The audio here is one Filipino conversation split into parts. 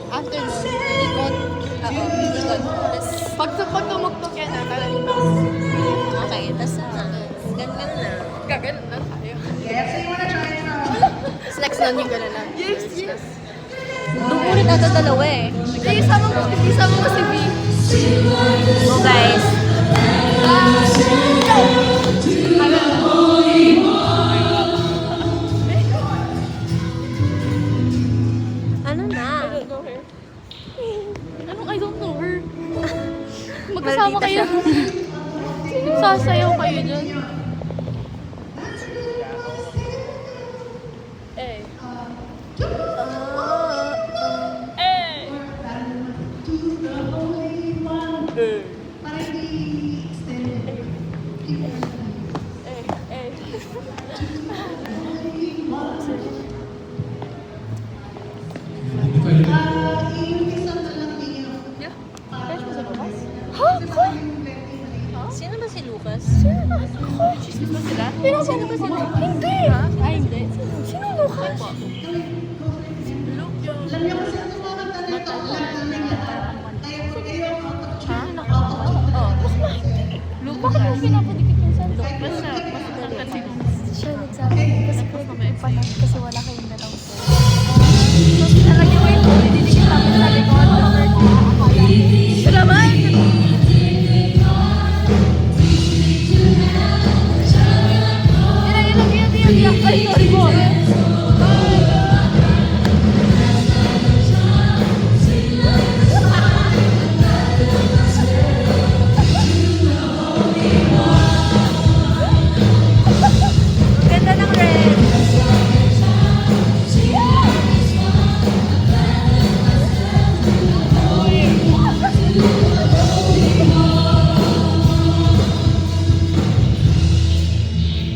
After nun, ikot. Ako, ikot. Tapos, pag tumuktok yan na, talagang Okay, tapos ganun na. gaganon na tayo. Next nun yung ganun na. Yes, yes. Doon ulit ata dalawa eh. Isama mo si V. So guys, ano na? I don't know her. Magkasama Maldita kayo. siya. Sasayaw kayo dyan. Eh. Eh. Yeah. Fresh mo sa babas? Sino ba si Lucas? Chismis ba sila? Sino ba si Lucas? Hindi! Ay, hindi. Sino Lucas? Ha? Oh. Bakit mo pinapadikit yung sando? Basta, kasi Siya nagsabi kasi pwede mo pala kasi wala kayong dalaw po. nalagyan mo yung didikit namin sa likod. Salamat! Yan. Ay, sorry po. Ganda ng red.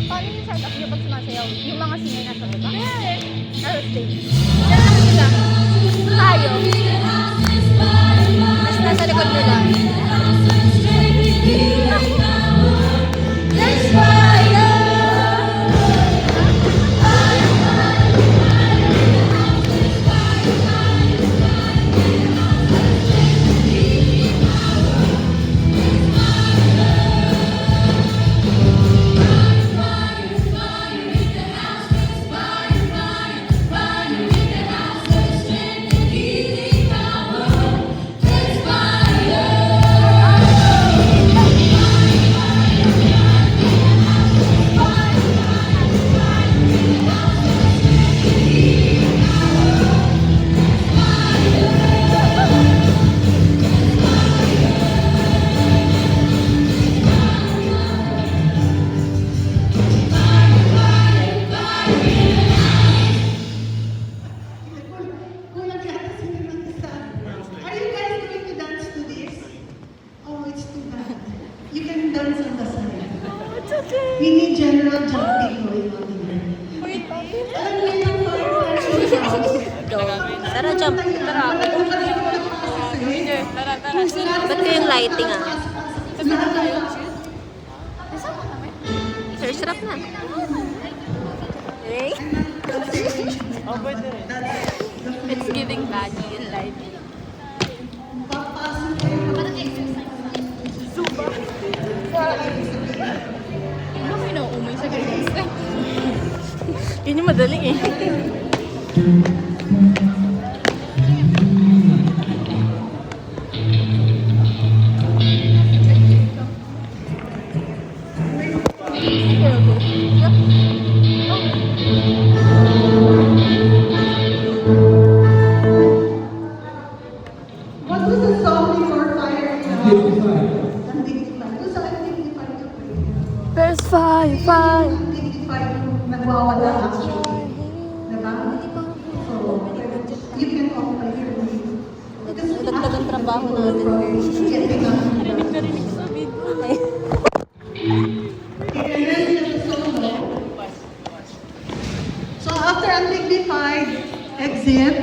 Paano yung setup niyo pag sumasayaw? Yung mga singer nasa baba? Nasa stage. Diyan lang sila. Tayo. Mas nasa likod nila. Are you guys going to dance to this? Oh, it's too bad. You can dance on the side. Oh, it's okay. We need general jumping going on here. Wait, Alam niyo yung firefighters. Go. Tara, jump. Tara. Tara. Ba't kayong lighting ah? Sabi na tayo. Kasama kami. Sir, sarap na. Eh? It's giving baggy in life. Zumba. Ano may nauumay sa ganyan? Yun yung madali eh. What was the song before fire? Undignified. Who's undignified to pray? There's fire. Undignified nagwawala actually. Diba? So, you can occupy your way. Dagdag ang trabaho natin. Getting up. Narinig sa video. So after undignified exit,